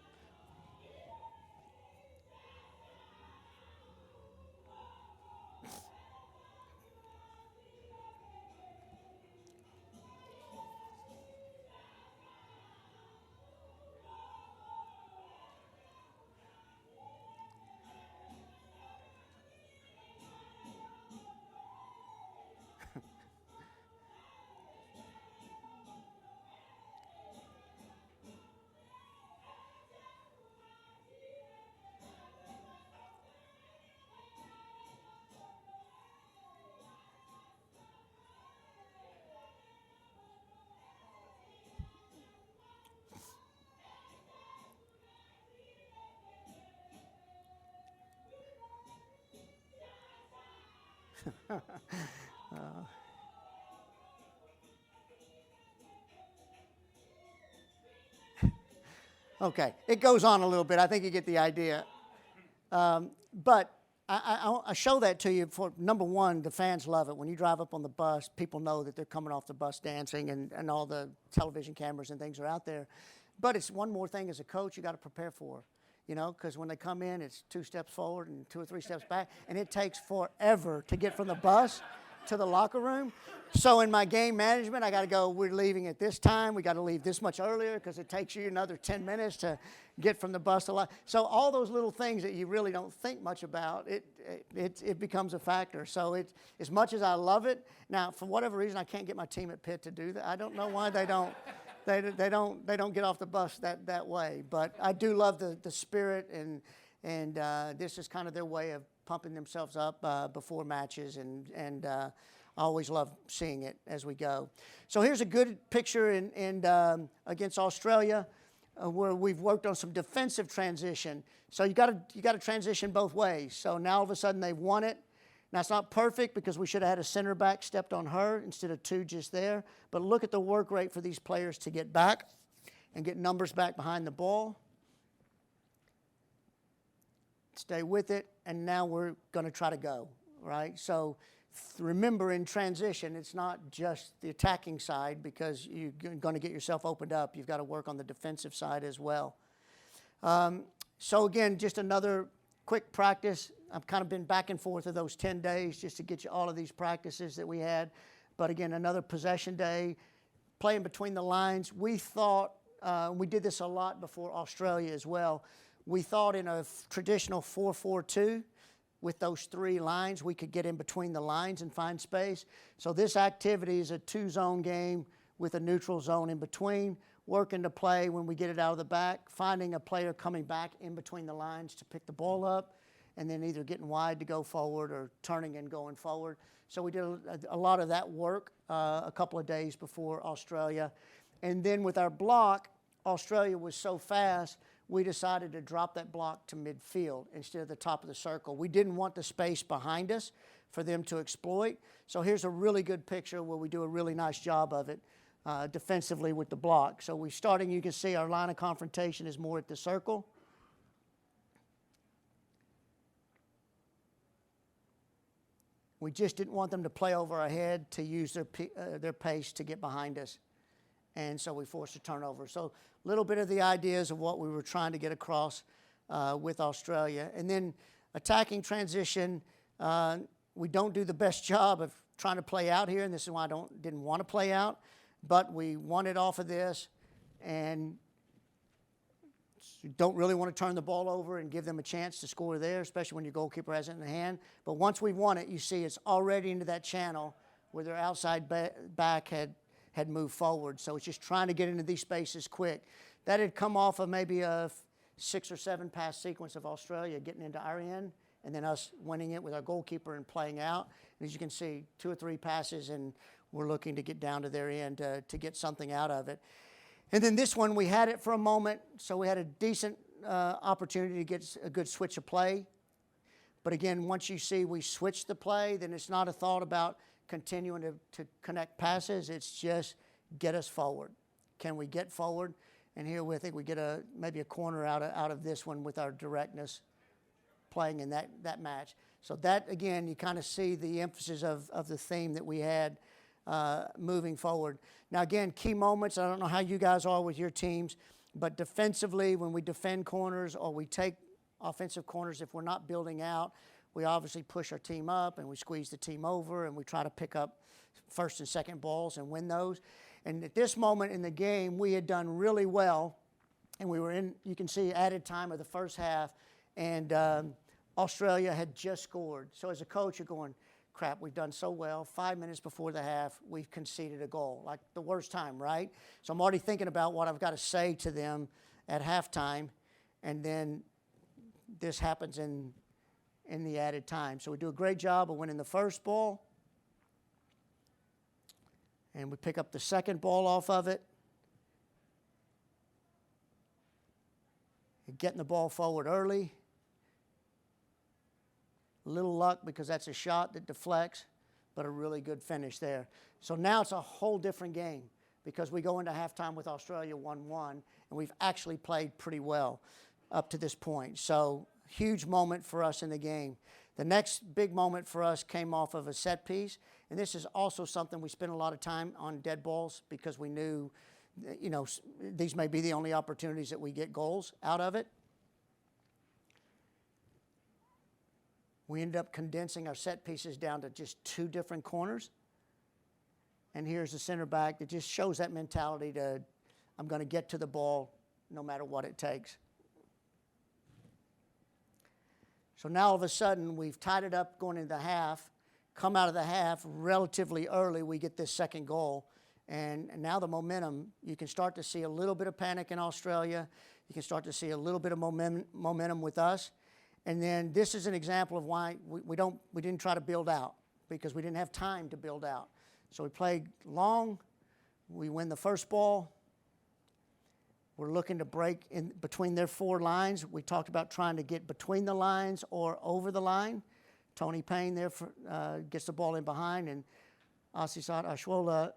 Okay, it goes on a little bit. I think you get the idea. But I show that to you for, number one, the fans love it. When you drive up on the bus, people know that they're coming off the bus dancing, and all the television cameras and things are out there. But it's one more thing as a coach you got to prepare for, because when they come in, it's 2 steps forward and 2 or 3 steps back, and it takes forever to get from the bus to the locker room. So in my game management, I got to go, we're leaving at this time. We got to leave this much earlier because it takes you another 10 minutes to get from the bus to locker. So all those little things that you really don't think much about, it becomes a factor. So as much as I love it, now for whatever reason I can't get my team at Pitt to do that. I don't know why they don't. They don't get off the bus that way. But I do love the spirit, and this is kind of their way of pumping themselves up before matches, and I always love seeing it as we go. So here's a good picture against Australia where we've worked on some defensive transition. So you got to transition both ways. So now all of a sudden they've won it. Now, it's not perfect because we should have had a center back stepped on her instead of 2 just there. But look at the work rate for these players to get back and get numbers back behind the ball. Stay with it, and now we're going to try to go, right? So remember, in transition, it's not just the attacking side because you're going to get yourself opened up. You've got to work on the defensive side as well. So again, just another quick practice. I've kind of been back and forth of those 10 days just to get you all of these practices that we had. But again, another possession day, playing between the lines. We thought, we did this a lot before Australia as well. We thought in a traditional 4-4-2 with those 3 lines, we could get in between the lines and find space. So this activity is a 2-zone game with a neutral zone in between, working to play when we get it out of the back, finding a player coming back in between the lines to pick the ball up, and then either getting wide to go forward or turning and going forward. So we did a lot of that work a couple of days before Australia. And then with our block, Australia was so fast, we decided to drop that block to midfield instead of the top of the circle. We didn't want the space behind us for them to exploit. So here's a really good picture where we do a really nice job of it defensively with the block. So we're starting, you can see our line of confrontation is more at the circle. We just didn't want them to play over our head to use their pace to get behind us. And so we forced a turnover. So a little bit of the ideas of what we were trying to get across with Australia. And then attacking transition, we don't do the best job of trying to play out here, and this is why I didn't want to play out. But we won it off of this, and you don't really want to turn the ball over and give them a chance to score there, especially when your goalkeeper has it in the hand. But once we've won it, you see it's already into that channel where their outside back had moved forward. So it's just trying to get into these spaces quick. That had come off of maybe a 6 or 7 pass sequence of Australia getting into our end, and then us winning it with our goalkeeper and playing out. And as you can see, 2 or 3 passes, and we're looking to get down to their end to get something out of it. And then this one, we had it for a moment, so we had a decent opportunity to get a good switch of play. But again, once you see we switch the play, then it's not a thought about continuing to connect passes. It's just get us forward. Can we get forward? And here I think we get maybe a corner out of this one with our directness playing in that match. So that, again, you kind of see the emphasis of the theme that we had moving forward. Now, again, key moments. I don't know how you guys are with your teams, but defensively, when we defend corners or we take offensive corners, if we're not building out, we obviously push our team up and we squeeze the team over and we try to pick up first and second balls and win those. And at this moment in the game, we had done really well, and we were in, you can see, added time of the first half, and Australia had just scored. So as a coach, you're going, crap, we've done so well. 5 minutes before the half, we've conceded a goal. Like the worst time, right? So I'm already thinking about what I've got to say to them at halftime, and then this happens in the added time. So we do a great job of winning the first ball, and we pick up the second ball off of it, getting the ball forward early. A little luck because that's a shot that deflects, but a really good finish there. So now it's a whole different game because we go into halftime with Australia 1-1, and we've actually played pretty well up to this point. So huge moment for us in the game. The next big moment for us came off of a set piece, and this is also something we spent a lot of time on dead balls because we knew, you know, these may be the only opportunities that we get goals out of it. We ended up condensing our set pieces down to just 2 different corners. And here's the center back that just shows that mentality to, I'm going to get to the ball no matter what it takes. So now all of a sudden we've tied it up going into the half, come out of the half relatively early, we get this second goal. And now the momentum, you can start to see a little bit of panic in Australia. You can start to see a little bit of momentum with us. And then this is an example of why we didn't try to build out, because we didn't have time to build out. So we played long, we win the first ball. We're looking to break in between their 4 lines. We talked about trying to get between the lines or over the line. Tony Payne there gets the ball in behind, and Asisat Ashwola,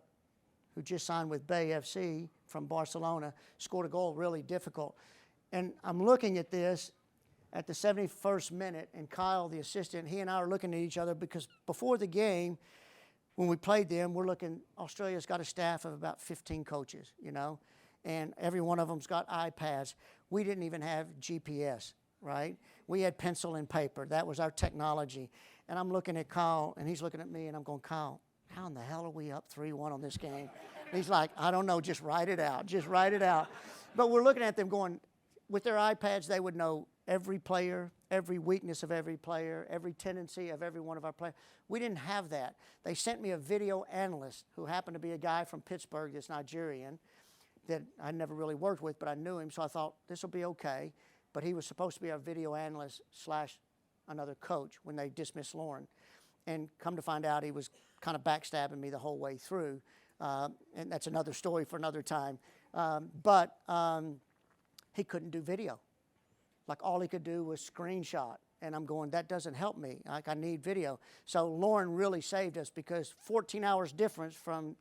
who just signed with Bay FC from Barcelona, scored a goal really difficult. And I'm looking at this at the 71st minute, and Kyle, the assistant, he and I are looking at each other because before the game, when we played them, we're looking, Australia's got a staff of about 15 coaches, you know, and every one of them's got iPads. We didn't even have GPS, right? We had pencil and paper. That was our technology. And I'm looking at Kyle, and he's looking at me, and I'm going, Kyle, how in the hell are we up 3-1 on this game? And he's like, I don't know, just write it out, just write it out. But we're looking at them going, with their iPads, they would know every player, every weakness of every player, every tendency of every one of our players. We didn't have that. They sent me a video analyst who happened to be a guy from Pittsburgh that's Nigerian that I never really worked with, but I knew him, so I thought this will be okay. But he was supposed to be our video analyst / another coach when they dismissed Lauren. And come to find out, he was kind of backstabbing me the whole way through. And that's another story for another time. But he couldn't do video. Like all he could do was screenshot. And I'm going, that doesn't help me. Like I need video. So Lauren really saved us because 14 hours difference from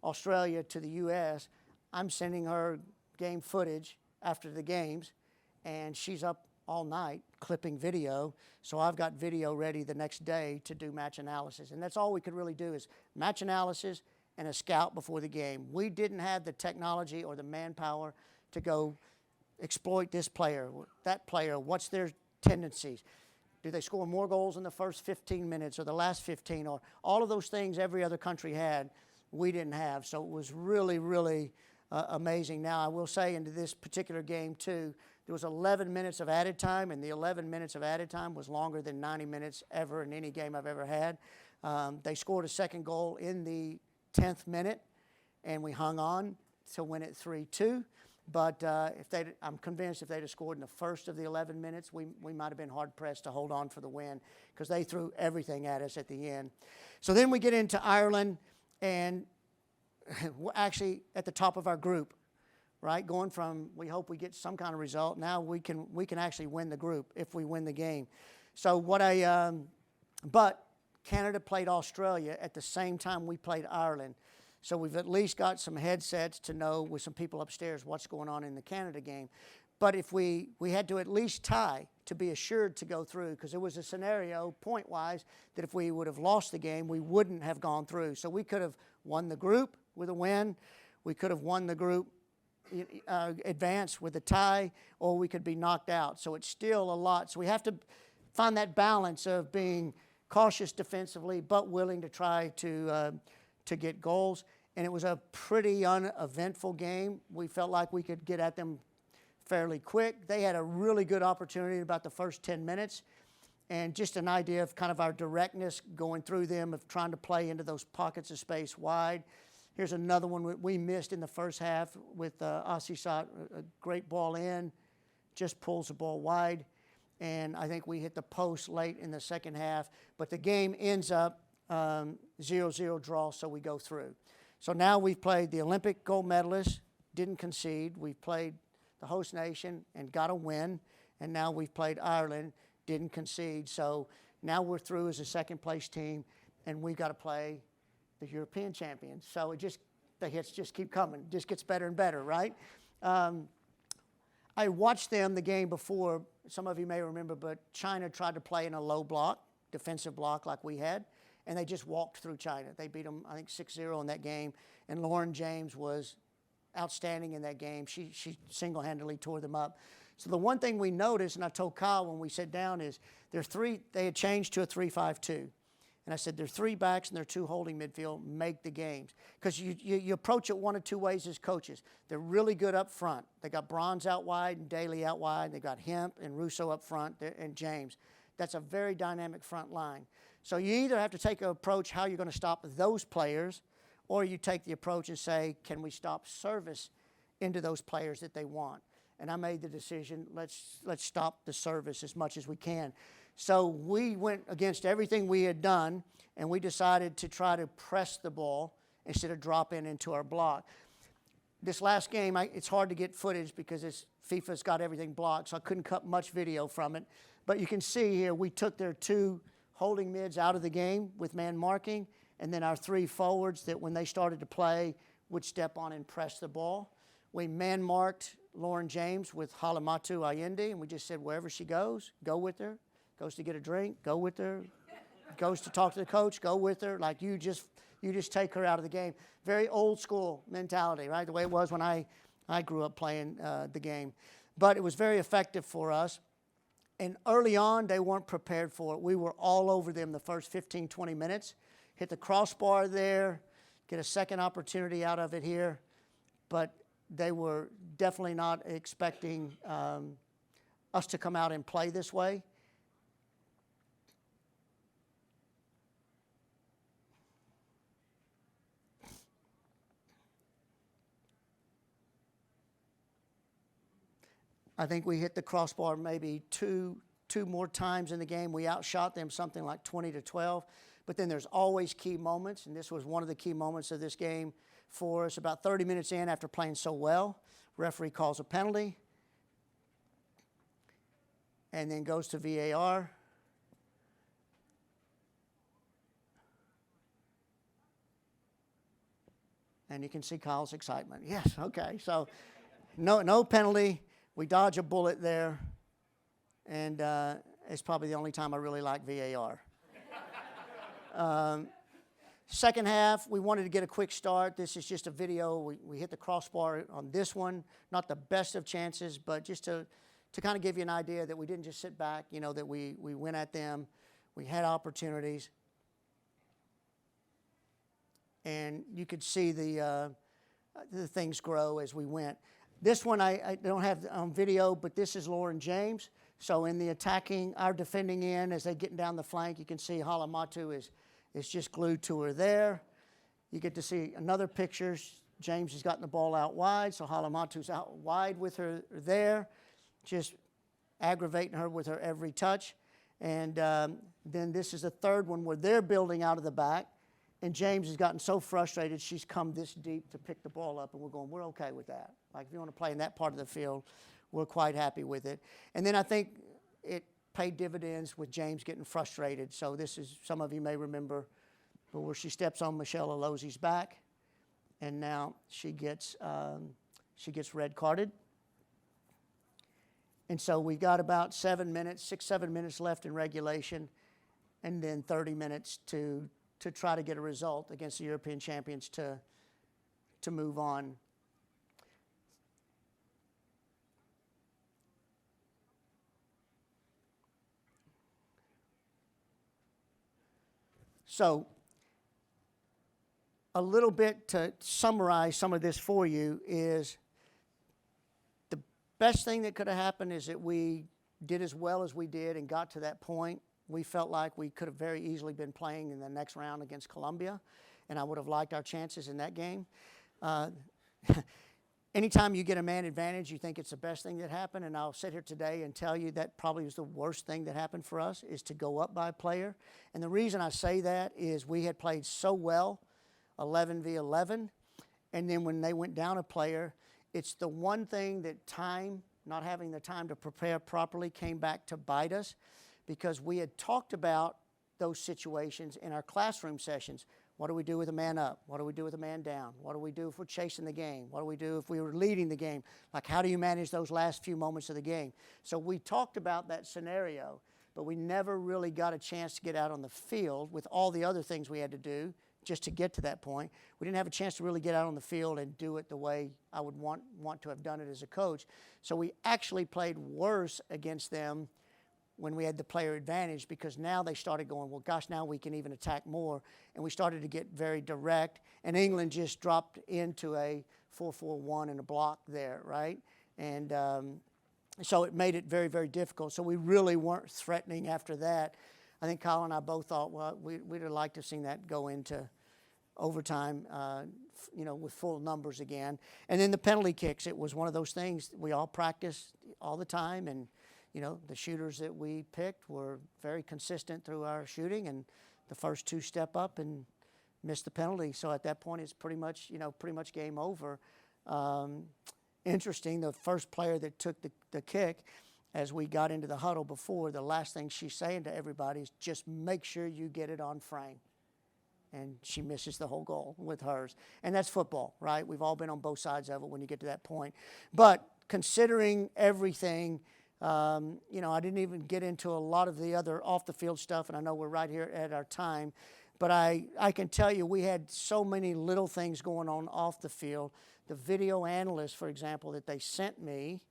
Australia to the U.S., I'm sending her game footage after the games, and she's up all night clipping video. So I've got video ready the next day to do match analysis. And that's all we could really do is match analysis and a scout before the game. We didn't have the technology or the manpower to go exploit this player, that player, what's their tendencies. Do they score more goals in the first 15 minutes or the last 15? Or all of those things every other country had, we didn't have. So it was really, really amazing. Now, I will say into this particular game, too, there was 11 minutes of added time, and the 11 minutes of added time was longer than 90 minutes ever in any game I've ever had. They scored a second goal in the 10th minute, and we hung on to win it 3-2. But I'm convinced if they'd have scored in the first of the 11 minutes, we might have been hard-pressed to hold on for the win because they threw everything at us at the end. So then we get into Ireland, and we're actually at the top of our group, right? Going from we hope we get some kind of result, now we can actually win the group if we win the game. So but Canada played Australia at the same time we played Ireland. So we've at least got some headsets to know with some people upstairs what's going on in the Canada game. But if we had to at least tie to be assured to go through, because there was a scenario, point-wise, that if we would have lost the game, we wouldn't have gone through. So we could have won the group with a win. We could have won the group, advanced with a tie, or we could be knocked out. So it's still a lot. So we have to find that balance of being cautious defensively, but willing to try to get goals. And it was a pretty uneventful game. We felt like we could get at them fairly quick. They had a really good opportunity about the first 10 minutes. And just an idea of kind of our directness going through them, of trying to play into those pockets of space wide. Here's another one we missed in the first half with Asisat, a great ball in, just pulls the ball wide. And I think we hit the post late in the second half. But the game ends up 0-0 draw, so we go through. So now we've played the Olympic gold medalists, didn't concede. We've played the host nation and got a win. And now we've played Ireland, didn't concede. So now we're through as a second place team, and we've got to play the European champions. So the hits just keep coming. Just gets better and better, right? I watched them the game before. Some of you may remember, but China tried to play in a low block, defensive block like we had, and they just walked through China. They beat them, I think, 6-0 in that game, and Lauren James was outstanding in that game. She single-handedly tore them up. So the one thing we noticed, and I told Kyle when we sat down, is they had changed to a 3-5-2. And I said, their 3 backs and their 2 holding midfield make the games. Because you approach it one of 2 ways as coaches. They're really good up front. They got Bronze out wide and Daly out wide. They got Hemp and Russo up front and James. That's a very dynamic front line. So you either have to take an approach how you're going to stop those players, or you take the approach and say, can we stop service into those players that they want? And I made the decision, let's stop the service as much as we can. So we went against everything we had done, and we decided to try to press the ball instead of drop into our block. This last game, it's hard to get footage because FIFA's got everything blocked, so I couldn't cut much video from it. But you can see here, we took their 2 holding mids out of the game with man marking, and then our 3 forwards that when they started to play would step on and press the ball. We man marked Lauren James with Halimatu Allende, and we just said wherever she goes, go with her. Goes to get a drink, go with her. Goes to talk to the coach, go with her. Like you just take her out of the game. Very old school mentality, right? The way it was when I grew up playing the game. But it was very effective for us. And early on, they weren't prepared for it. We were all over them the first 15, 20 minutes. Hit the crossbar there, get a second opportunity out of it here. But they were definitely not expecting us to come out and play this way. I think we hit the crossbar maybe two more times in the game. We outshot them something like 20-12. But then there's always key moments, and this was one of the key moments of this game for us. About 30 minutes in, after playing so well, referee calls a penalty and then goes to VAR. And you can see Kyle's excitement. Yes, okay. So no penalty. We dodge a bullet there, and it's probably the only time I really like VAR. Second half, we wanted to get a quick start. This is just a video. We hit the crossbar on this one. Not the best of chances, but just to kind of give you an idea that we didn't just sit back, that we went at them. We had opportunities. And you could see the things grow as we went. This one I don't have on video, but this is Lauren James. So in the attacking, our defending end, as they're getting down the flank, you can see Halimatu is just glued to her there. You get to see another picture. James has gotten the ball out wide, so Halimatu's out wide with her there, just aggravating her with her every touch. And then this is the third one where they're building out of the back. And James has gotten so frustrated, she's come this deep to pick the ball up, and we're okay with that. Like, if you want to play in that part of the field, we're quite happy with it. And then I think it paid dividends with James getting frustrated. So this is, some of you may remember, where she steps on Michelle Alozzi's back, and now she gets red carded. And so we've got about 7 minutes left in regulation, and then 30 minutes to try to get a result against the European champions to move on. So a little bit to summarize some of this for you is the best thing that could have happened is that we did as well as we did and got to that point. We felt like we could have very easily been playing in the next round against Colombia, and I would have liked our chances in that game. Anytime you get a man advantage, you think it's the best thing that happened, and I'll sit here today and tell you that probably was the worst thing that happened for us, is to go up by a player. And the reason I say that is we had played so well, 11v11, and then when they went down a player, it's the one thing that time, not having the time to prepare properly, came back to bite us, because we had talked about those situations in our classroom sessions. What do we do with a man up? What do we do with a man down? What do we do if we're chasing the game? What do we do if we were leading the game? Like, how do you manage those last few moments of the game? So we talked about that scenario, but we never really got a chance to get out on the field with all the other things we had to do just to get to that point. We didn't have a chance to really get out on the field and do it the way I would want to have done it as a coach. So we actually played worse against them when we had the player advantage, because now they started going, well, gosh, now we can even attack more. And we started to get very direct. And England just dropped into a 4-4-1 and a block there, right? And so it made it very, very difficult. So we really weren't threatening after that. I think Kyle and I both thought, well, we'd have liked to have seen that go into overtime, with full numbers again. And then the penalty kicks, it was one of those things we all practiced all the time. And the shooters that we picked were very consistent through our shooting, and the first two step up and miss the penalty. So at that point, it's pretty much game over. Interesting, the first player that took the kick, as we got into the huddle before, the last thing she's saying to everybody is just make sure you get it on frame. And she misses the whole goal with hers. And that's football, right? We've all been on both sides of it when you get to that point. But considering everything, I didn't even get into a lot of the other off-the-field stuff, and I know we're right here at our time. But I can tell you we had so many little things going on off the field. The video analyst, for example, that they sent me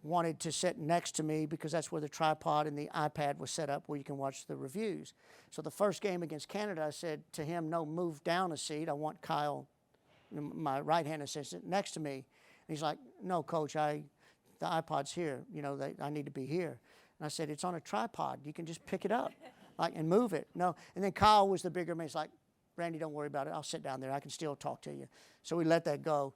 wanted to sit next to me because that's where the tripod and the iPad was set up where you can watch the reviews. So the first game against Canada, I said to him, no, move down a seat. I want Kyle, my right-hand assistant, next to me. And he's like, no, Coach, the iPod's here. I need to be here. And I said, it's on a tripod. You can just pick it up and move it. No. And then Kyle was the bigger man. He's like, Randy, don't worry about it. I'll sit down there. I can still talk to you. So we let that go.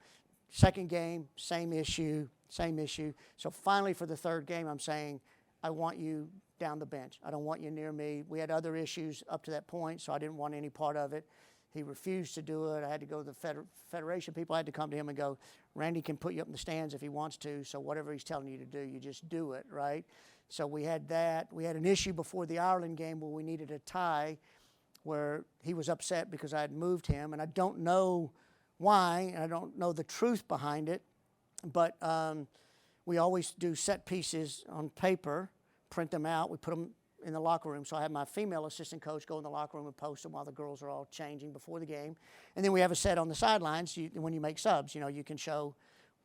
Second game, same issue. So finally for the third game, I'm saying, I want you down the bench. I don't want you near me. We had other issues up to that point, so I didn't want any part of it. He refused to do it. I had to go to the Federation. People had to come to him and go, Randy can put you up in the stands if he wants to, so whatever he's telling you to do, you just do it, right? So we had that. We had an issue before the Ireland game where we needed a tie, where he was upset because I had moved him, and I don't know why, and I don't know the truth behind it, but we always do set pieces on paper, print them out, we put them in the locker room. So I had my female assistant coach go in the locker room and post them while the girls are all changing before the game. And then we have a set on the sidelines. When you make subs, you can show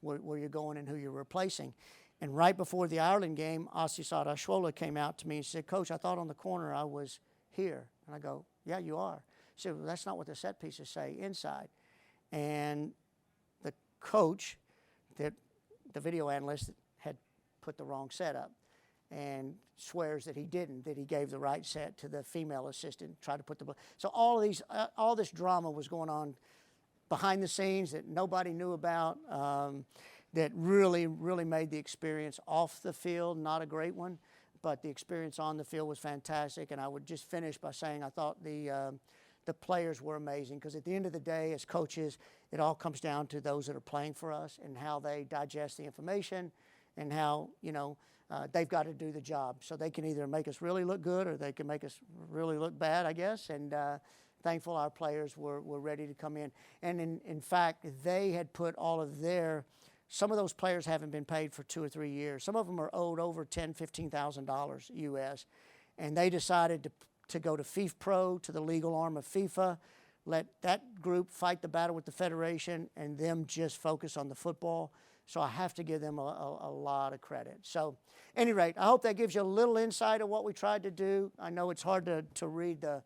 where you're going and who you're replacing. And right before the Ireland game, Asisat Ashwola came out to me and said, Coach, I thought on the corner I was here. And I go, yeah, you are. She said, well, that's not what the set pieces say inside. And the coach, the video analyst, had put the wrong set up and swears that he didn't, that he gave the right set to the female assistant, tried to put so all this drama was going on behind the scenes that nobody knew about, that really, really made the experience off the field not a great one, but the experience on the field was fantastic. And I would just finish by saying I thought the players were amazing, because at the end of the day, as coaches, it all comes down to those that are playing for us and how they digest the information and how, they've got to do the job. So they can either make us really look good or they can make us really look bad, I guess. And thankful our players were ready to come in. And in fact, they had put all of some of those players haven't been paid for 2 or 3 years. Some of them are owed over $10,000, $15,000 US. And they decided to go to FIFPro, to the legal arm of FIFA, let that group fight the battle with the Federation, and them just focus on the football. So I have to give them a lot of credit. So at any rate, I hope that gives you a little insight of what we tried to do. I know it's hard to read the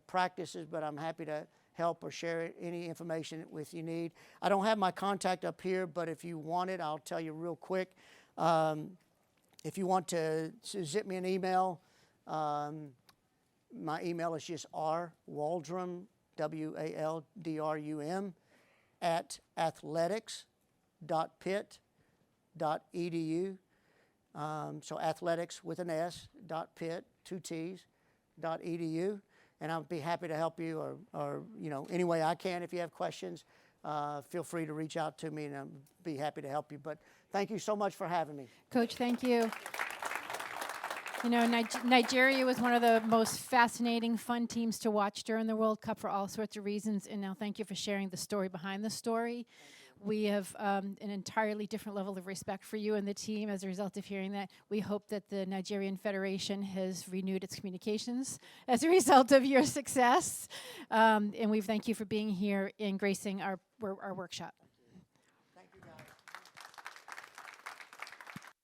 practices, but I'm happy to help or share any information with you need. I don't have my contact up here, but if you want it, I'll tell you real quick. If you want to zip me an email, my email is just rwaldrum, WALDRUM, @athletics.pitt.edu. So athletics with an S, .pitt, 2 T's, .edu. And I'll be happy to help you or any way I can. If you have questions, feel free to reach out to me, and I'll be happy to help you. But thank you so much for having me. Coach, thank you. You know, Nigeria was one of the most fascinating, fun teams to watch during the World Cup for all sorts of reasons. And now thank you for sharing the story behind the story. We have an entirely different level of respect for you and the team as a result of hearing that. We hope that the Nigerian Federation has renewed its communications as a result of your success. And we thank you for being here and gracing our workshop.